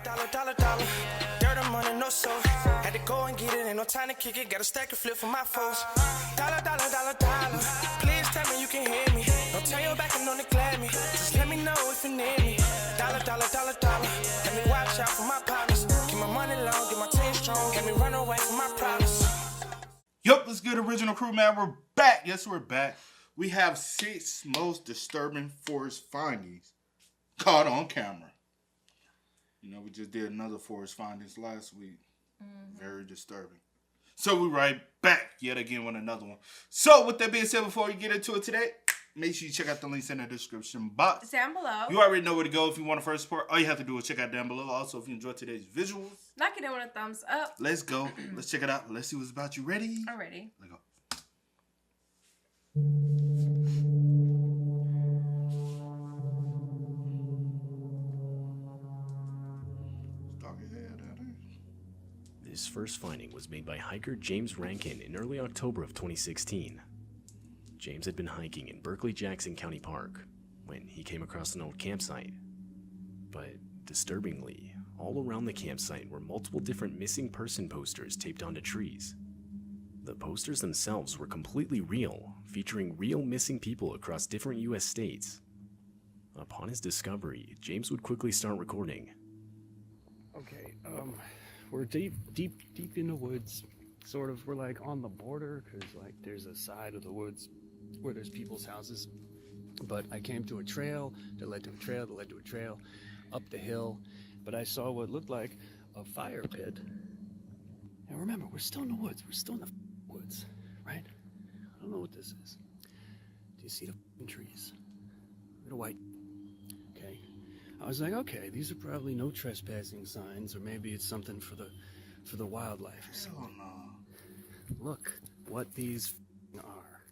Dollar. Dirt on money, no soul. Had to go and get it, ain't no time to kick it. Got a stack and flip for my foes. Dollar. Please tell me you can hear me. Don't turn your back and don't neglect me. Just let me know if you need me. Dollar. Let me watch out for my partners. Keep my money long, get my team strong. Let me run away from my problems. Yup, let's get original crew, man. We're back. Yes, we're back. We have 6 most disturbing forest findings caught on camera. You know, we just did another forest findings last week. Very disturbing. So we're right back yet again with another one. So with that being said, before we get into it today, make sure you check out the links in the description box. It's down below. You already know where to go if you want to first support. All you have to do is check out down below. Also, if you enjoyed today's visuals, knock it in with a thumbs up. Let's go. Let's check it out. Let's see what's about. You ready? I'm ready. Let's go. This first finding was made by hiker James Rankin in early October of 2016. James had been hiking in Berkeley-Jackson County Park when he came across an old campsite. But disturbingly, all around the campsite were multiple different missing person posters taped onto trees. The posters themselves were completely real, featuring real missing people across different US states. Upon his discovery, James would quickly start recording. Okay, we're deep in the woods. Sort of, we're like on the border, because like there's a side of the woods where there's people's houses. But I came to a trail that led to a trail that led to a trail up the hill. But I saw what looked like a fire pit. And remember, we're still in the woods. We're still in the woods, right? I don't know what this is. Do you see the trees? They're white. Okay. I was like, okay, these are probably no trespassing signs, or maybe it's something for the wildlife or something. Hell no. Look what these are.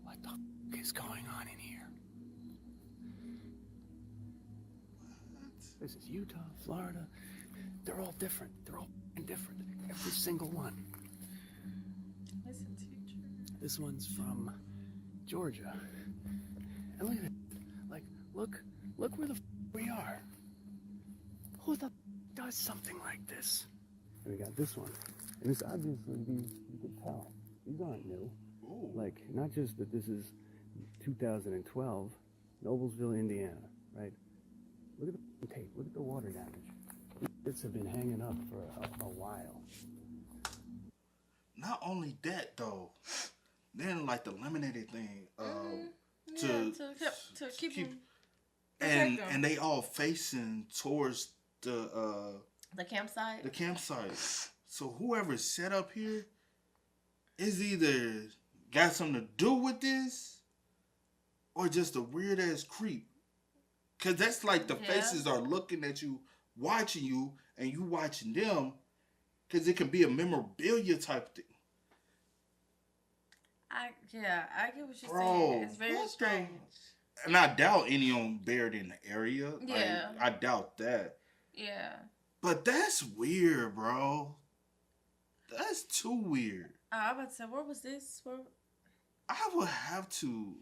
What the is going on in here? What? This is Utah, Florida. They're all different. They're all different. Every single one. Listen to you. This one's from Georgia. And look at it. Like, look where the we are. Who the does something like this? And we got this one. And this obviously, you can tell, these aren't new. Ooh. Like, not just that this is 2012, Noblesville, Indiana, right? Look at the tape. Look at the water damage. These bits have been hanging up for a while. Not only that though, then like the laminated thing, to keep them, and they all facing towards the campsite. The campsite. So whoever set up here is either got something to do with this, or just a weird ass creep. Cause that's like the faces are looking at you, watching you, and you watching them. Cause it can be a memorabilia type thing. I get what you're saying. It's very strange. And I doubt any of them buried in the area. Yeah. Like, I doubt that. Yeah. But that's weird, bro. That's too weird. I'm about to say, where was this? I would have to.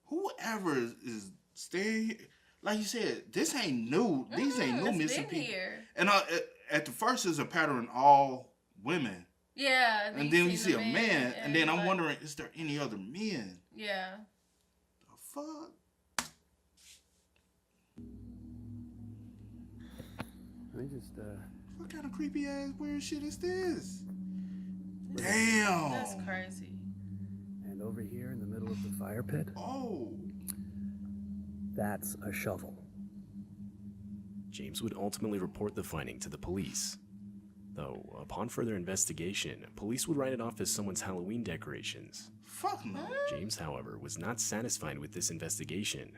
Whoever is staying here, like you said, this ain't new. These ain't new missing people. Here. And at the first, there's a pattern all women. Yeah. And then you see a man, and then I'm wondering, is there any other men? Yeah. The fuck? I just, What kind of creepy ass weird shit is this? Damn. That's crazy. And over here in the middle of the fire pit, Oh. that's a shovel. James would ultimately report the finding to the police. Though, upon further investigation, police would write it off as someone's Halloween decorations. Fuck no. James, however, was not satisfied with this investigation.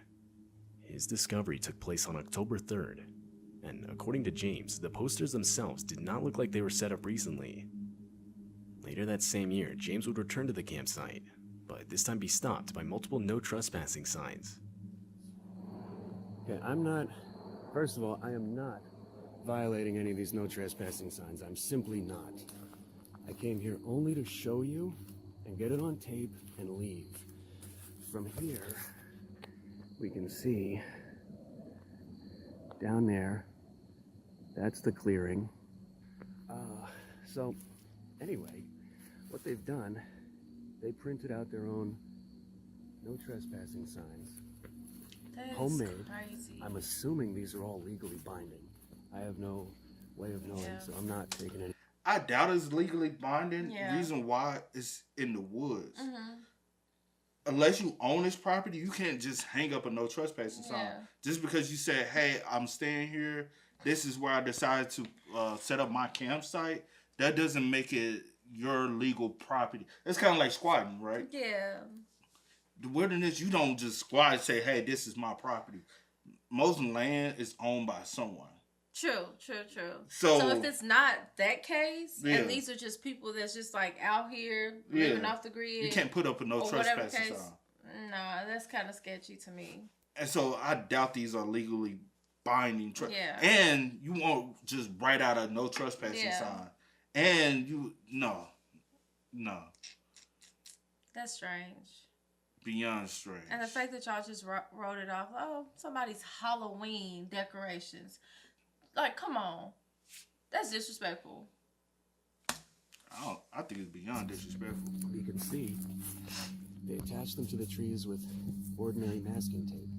His discovery took place on October 3rd, and according to James, the posters themselves did not look like they were set up recently. Later that same year, James would return to the campsite, but this time be stopped by multiple no trespassing signs. Okay, first of all, I am not violating any of these no trespassing signs. I'm simply not. I came here only to show you and get it on tape and leave. From here, we can see down there, that's the clearing. So anyway, what they've done, they printed out their own no trespassing signs. That is Homemade. crazy. I'm assuming these are all legally binding. I have no way of knowing, so I'm not taking any. I doubt it's legally binding. Yeah. Reason why it's in the woods. Mm-hmm. Unless you own this property, you can't just hang up a no trespassing sign. Yeah. Just because you said, hey, I'm staying here, this is where I decided to set up my campsite, that doesn't make it your legal property. It's kind of like squatting, right? Yeah. The wilderness, you don't just squat and say, hey, this is my property. Most land is owned by someone. True. So if it's not that case, Yeah. and these are just people that's just like out here living off the grid, you can't put up a no or whatever trespassing case, sign. nah, that's kind of sketchy to me. And so I doubt these are legally binding. Yeah. And you won't just write out a no trespassing sign. And no. That's strange. Beyond strange. And the fact that y'all just wrote it off, oh, somebody's Halloween decorations. Like, come on. That's disrespectful. I think it's beyond disrespectful. You can see they attached them to the trees with ordinary masking tape.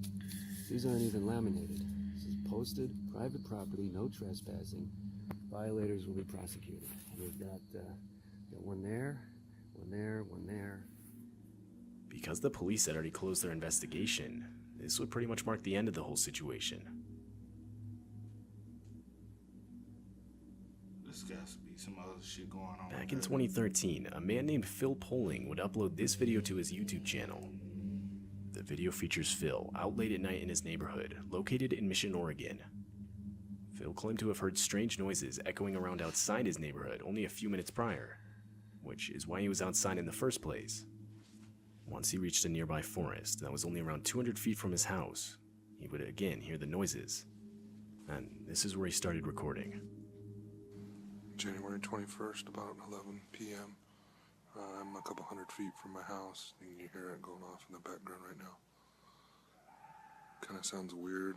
These aren't even laminated. This is posted, private property, no trespassing. Violators will be prosecuted. And we've got one there, one there, one there. Because the police had already closed their investigation, this would pretty much mark the end of the whole situation. There's got to be some other shit going on. Back in 2013, a man named Phil Poling would upload this video to his YouTube channel. The video features Phil out late at night in his neighborhood, located in Mission, Oregon. Phil claimed to have heard strange noises echoing around outside his neighborhood only a few minutes prior, which is why he was outside in the first place. Once he reached a nearby forest that was only around 200 feet from his house, he would again hear the noises. And this is where he started recording. January 21st, about 11 p.m. I'm a couple hundred feet from my house. You can hear it going off in the background right now. Kind of sounds weird.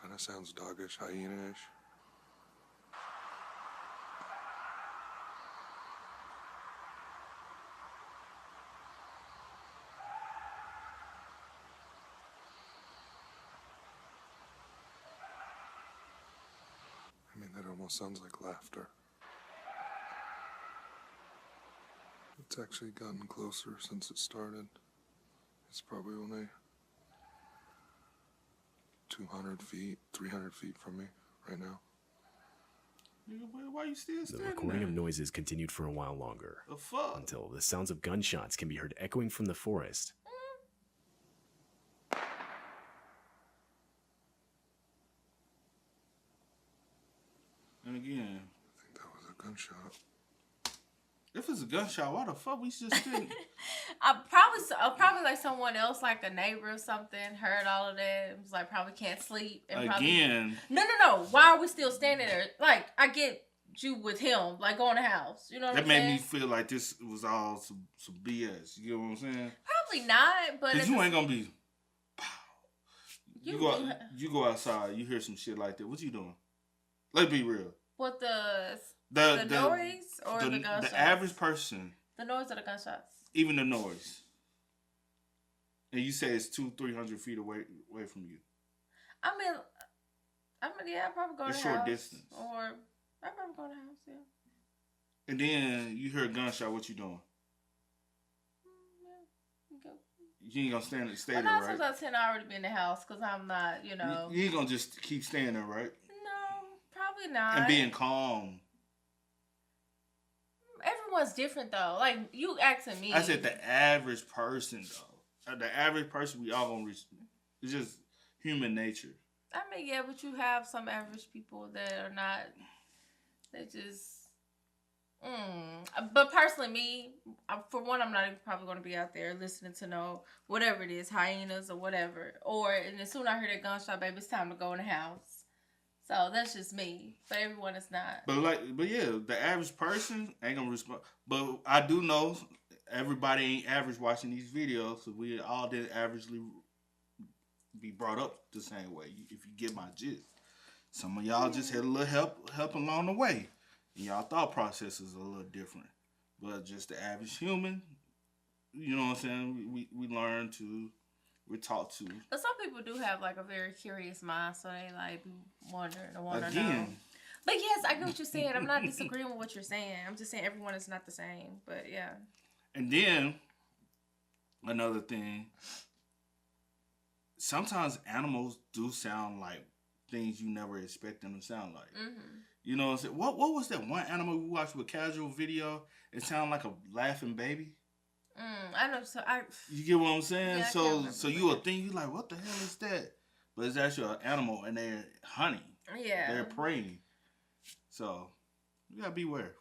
Kind of sounds doggish, hyena-ish. I mean, that almost sounds like laughter. It's actually gotten closer since it started. It's probably only 200 feet, 300 feet from me right now. Why you still The standing recording there? of noises continued for a while longer, The fuck? until the sounds of gunshots can be heard echoing from the forest. And again, I think that was a gunshot. if it's a gunshot, why the fuck we just sitting? Probably like someone else, like a neighbor or something, heard all of that. It was like probably can't sleep. And Again. No. Why are we still standing there? Like, I get you with him, like going to the house. You know what That I'm made saying? me feel like this was all some BS. You get what I'm saying? Probably not, but Because you ain't gonna be. You You go outside, you hear some shit like that. What you doing? Let's be real. what the The noise or the gunshots? The average person, The noise or the gunshots? even the noise. And you say it's 200-300 feet away from you. I mean, yeah, I probably go to It's the short house. distance. Or I probably go to the house, yeah. And then you hear a gunshot. What you doing? Yeah, go. You ain't gonna stay Well, there, 9 right? times out of 10, I already be in the house because I'm not, you know. You ain't gonna just keep staying there, right? No, probably not. And being calm. Everyone's different though. Like you asking me. I said the average person, though. The average person, we all gonna reach. It's just human nature. I mean, yeah, but you have some average people that are not. They just. But personally, me, for one, I'm not even probably going to be out there listening to no whatever it is, hyenas or whatever. And as soon as I hear that gunshot, baby, it's time to go in the house. So that's just me. But everyone is not. But yeah, the average person ain't gonna respond. But I do know everybody ain't average watching these videos, so we all didn't averagely be brought up the same way. If you get my gist, some of y'all just had a little help along the way, and y'all thought process is a little different. But just the average human, you know what I'm saying? We learn to, we're taught to. But some people do have like a very curious mind, so they like be wondering or want to know. Again. But yes, I get what you're saying. I'm not disagreeing with what you're saying. I'm just saying everyone is not the same. But yeah. And then another thing, sometimes animals do sound like things you never expect them to sound like. Mm-hmm. You know what I'm saying? What was that one animal we watched with casual video? It sounded like a laughing baby. I know. So You get what I'm saying? Yeah, so you would think, you like, what the hell is that? But it's actually an animal and they're hunting. Yeah. They're preying. So you gotta beware.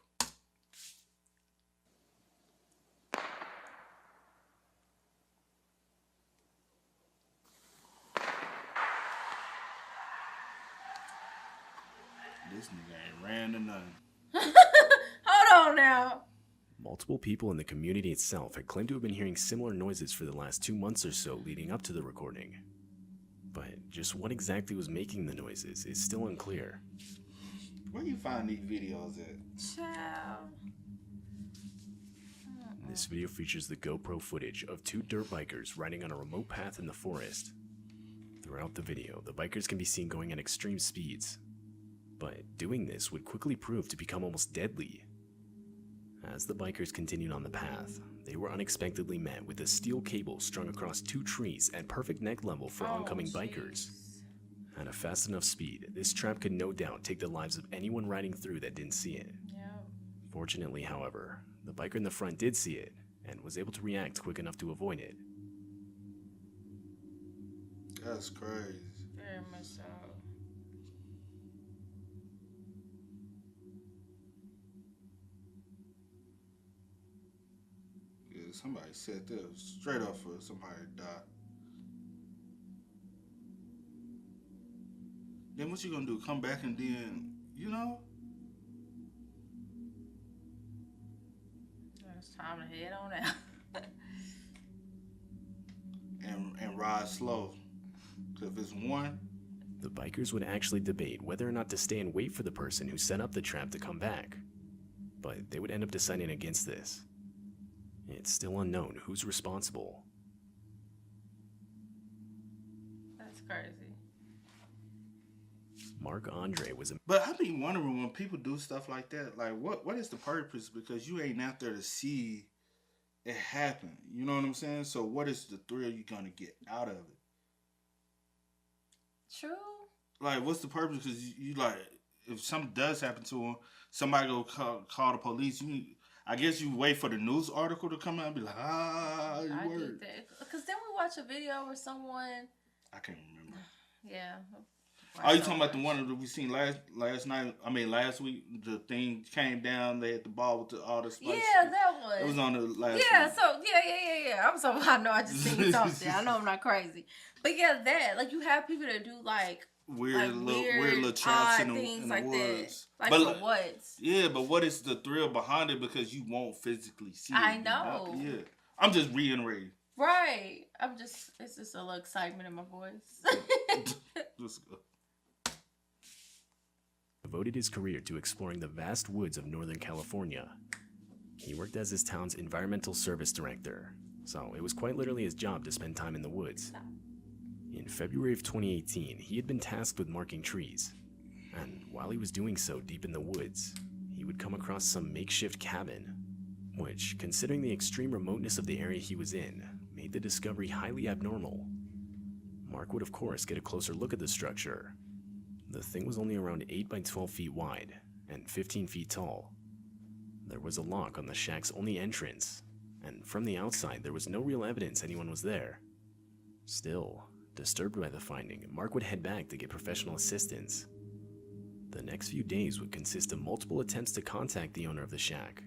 This nigga ain't ran to nothing. Hold on now. Multiple people in the community itself had claimed to have been hearing similar noises for the last 2 months or so leading up to the recording. But just what exactly was making the noises is still unclear. Where you find these videos at? Child. This video features the GoPro footage of 2 dirt bikers riding on a remote path in the forest. Throughout the video, the bikers can be seen going at extreme speeds. But doing this would quickly prove to become almost deadly. As the bikers continued on the path, they were unexpectedly met with a steel cable strung across 2 trees at perfect neck level for oncoming bikers. At a fast enough speed, this trap could no doubt take the lives of anyone riding through that didn't see it. Yep. Fortunately, however, the biker in the front did see it and was able to react quick enough to avoid it. That's crazy. Very much so. Yeah, somebody set that straight up for somebody to die. Then what you gonna do? Come back and then, you know? It's time to head on out. And ride slow. Cause if it's one, The bikers would actually debate whether or not to stay and wait for the person who set up the trap to come back. But they would end up deciding against this. It's still unknown who's responsible. That's crazy. Mark Andre was a but I be wondering when people do stuff like that, like what is the purpose? Because you ain't out there to see it happen. You know what I'm saying? So what is the thrill you gonna get out of it? True. Like, what's the purpose? Because you like, if something does happen to him, somebody go call the police. I guess you wait for the news article to come out and be like, you I word. get that. Because then we watch a video where someone. I can't remember. Yeah. Oh, you talking about the one that we seen last night? I mean, last week, the thing came down. They had the ball with all the spice. Yeah, that one. It was on the last. Yeah, week. so yeah. I'm so I know I just seen something. I know I'm not crazy, but yeah, that like you have people that do like weird little traps in things the like woods. that. Like but, for what? Yeah, but what is the thrill behind it? Because you won't physically see it. I know. Yeah, I'm just reiterating. Right. It's just a little excitement in my voice. Let's go. devoted his career to exploring the vast woods of Northern California. He worked as his town's environmental service director, so it was quite literally his job to spend time in the woods. In February of 2018, he had been tasked with marking trees, and while he was doing so deep in the woods, he would come across some makeshift cabin, which, considering the extreme remoteness of the area he was in, made the discovery highly abnormal. Mark would of course get a closer look at the structure. The thing was only around 8 by 12 feet wide and 15 feet tall. There was a lock on the shack's only entrance, and from the outside there was no real evidence anyone was there. Still, disturbed by the finding, Mark would head back to get professional assistance. The next few days would consist of multiple attempts to contact the owner of the shack,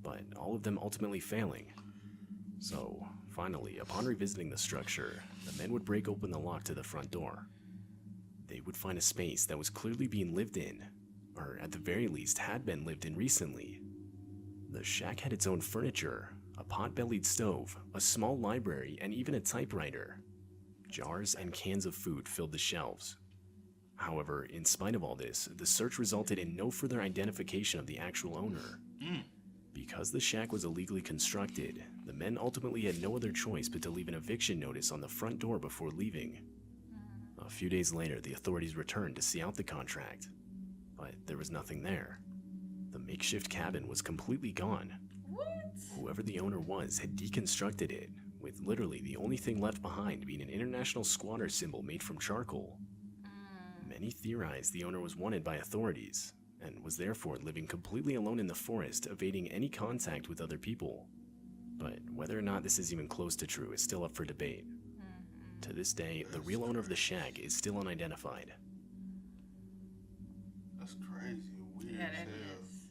but all of them ultimately failing. So, finally, upon revisiting the structure, the men would break open the lock to the front door. they would find a space that was clearly being lived in, or at the very least had been lived in recently. The shack had its own furniture, a pot-bellied stove, a small library, and even a typewriter. Jars and cans of food filled the shelves. However, in spite of all this, the search resulted in no further identification of the actual owner. Because the shack was illegally constructed, the men ultimately had no other choice but to leave an eviction notice on the front door before leaving. A few days later, the authorities returned to see out the contract, but there was nothing there. The makeshift cabin was completely gone. What? Whoever the owner was had deconstructed it, with literally the only thing left behind being an international squatter symbol made from charcoal. Many theorized the owner was wanted by authorities, and was therefore living completely alone in the forest, evading any contact with other people. But whether or not this is even close to true is still up for debate. To this day, the real owner of the shack is still unidentified. That's crazy. Weird Yeah, as that hell. is.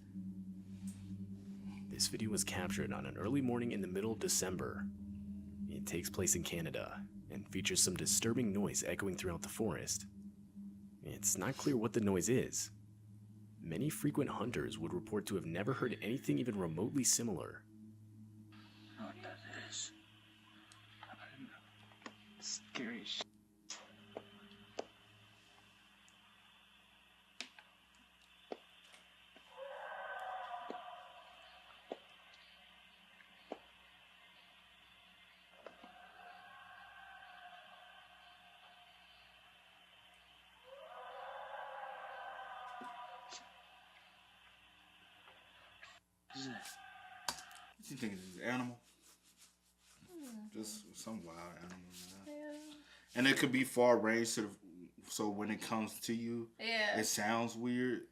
This video was captured on an early morning in the middle of December. It takes place in Canada, and features some disturbing noise echoing throughout the forest. It's not clear what the noise is. Many frequent hunters would report to have never heard anything even remotely similar. Oh, that is. Scary shit. What you think it's an animal? Just some wild animal, man. Yeah. And it could be far range, so when it comes to you, Yeah. it sounds weird.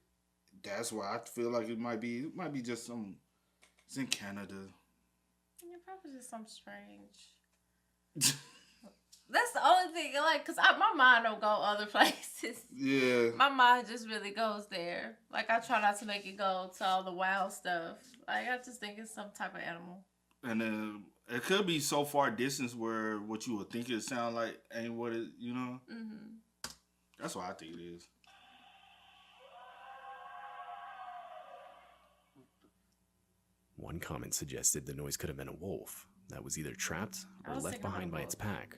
That's why I feel like it might be just some. It's in Canada. Yeah, probably just something strange. That's the only thing, like, cause my mind don't go other places. Yeah. My mind just really goes there. Like, I try not to make it go to all the wild stuff. Like, I just think it's some type of animal. And then it could be so far distance where what you would think it sound like ain't what it, you know? Mm-hmm. That's what I think it is. One comment suggested the noise could have been a wolf that was either trapped I or was left thinking behind about by a its wolf. pack.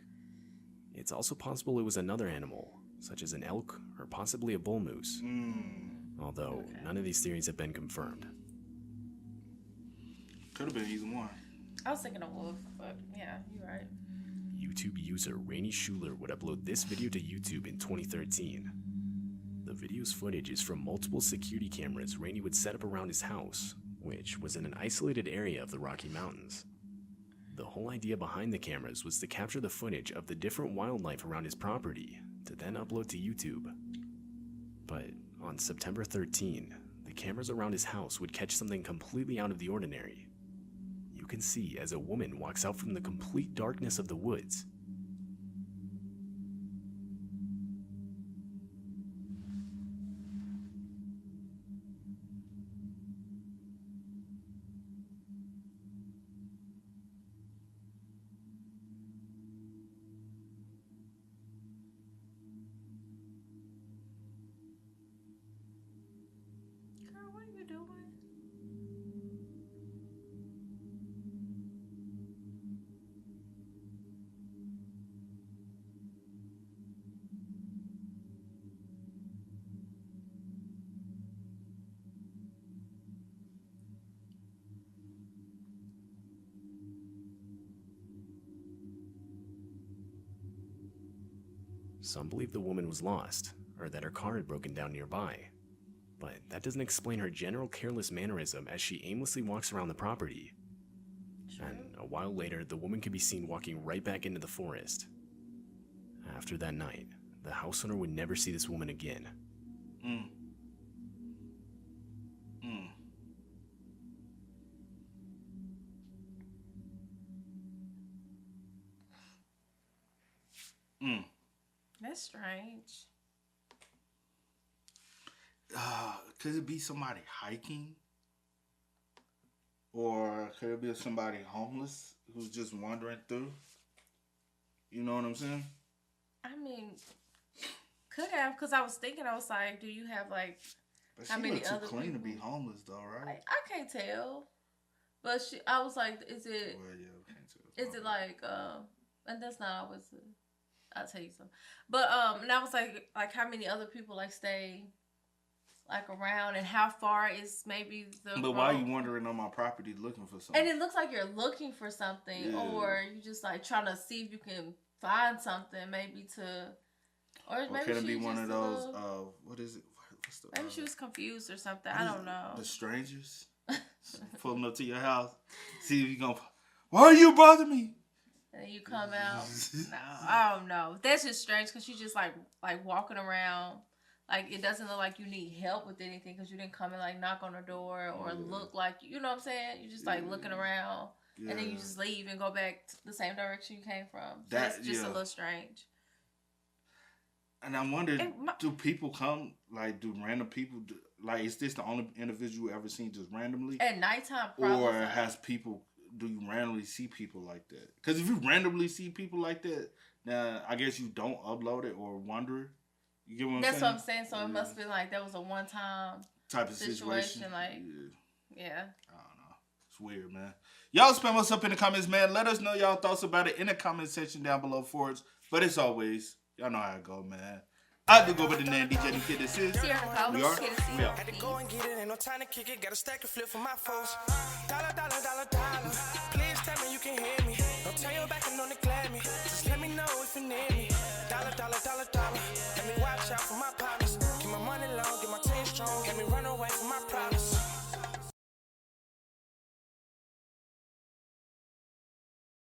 It's also possible it was another animal, such as an elk or possibly a bull moose, although Okay. none of these theories have been confirmed. Could have been either one. I was thinking of wolf, but yeah, you're right. YouTube user Rainey Schuler would upload this video to YouTube in 2013. The video's footage is from multiple security cameras Rainey would set up around his house, which was in an isolated area of the Rocky Mountains. The whole idea behind the cameras was to capture the footage of the different wildlife around his property to then upload to YouTube. But on September 13, the cameras around his house would catch something completely out of the ordinary. You can see as a woman walks out from the complete darkness of the woods. Girl, what are you doing? Some believe the woman was lost, or that her car had broken down nearby. But that doesn't explain her general careless mannerism as she aimlessly walks around the property. And a while later, the woman could be seen walking right back into the forest. After that night, the house owner would never see this woman again. Mm. Mm. Mm. That's strange. Could it be somebody hiking? Or could it be somebody homeless who's just wandering through? You know what I'm saying? I mean, Could have, because I was thinking, I was like, do you have like But how she many look too other clean to be people? homeless though, right? I can't tell. But I was like, is it Well, yeah, we can't tell. is it like and that's not always I'll tell you something. But and I was like how many other people like stay like around and how far is maybe the But why are road? you wandering on my property looking for something? And it looks like you're looking for something, Yeah. or you just like trying to see if you can find something, maybe to, or maybe could it she be one just of those? a little- What is it? What's the? maybe she was confused or something. what I is don't it? know. The strangers pulling up to your house. See if you gonna. Why are you bothering me? And then you come out. No, I don't know. That's just strange because you just like walking around. Like it doesn't look like you need help with anything because you didn't come and like knock on the door or look like you know what I'm saying. You just like looking around and then you just leave and go back to the same direction you came from. So that's just a little strange. And I wonder, do people come like do random people like? Is this the only individual you ever seen just randomly? At nighttime, probably. Or has people? Do you randomly see people like that? Because if you randomly see people like that, now I guess you don't upload it or wonder. You get what I'm saying? That's what I'm saying. So it must be like that was a one-time type of situation. Like, yeah. I don't know. It's weird, man. Y'all spam us up in the comments, man. Let us know y'all thoughts about it in the comment section down below for us. But as always, y'all know how it go, man. I do go by the name DJ and Kid. This is. We are. We out. Had to go and get it, ain't no time to kick it. Got a stack and flip for my foes. Dollar, dollar, dollar, dollar. Please tell me you can hear me. Don't turn your back and don't neglect me. Just let me know if you need me. Dollar, dollar, dollar, dollar. Let me watch out for my partner.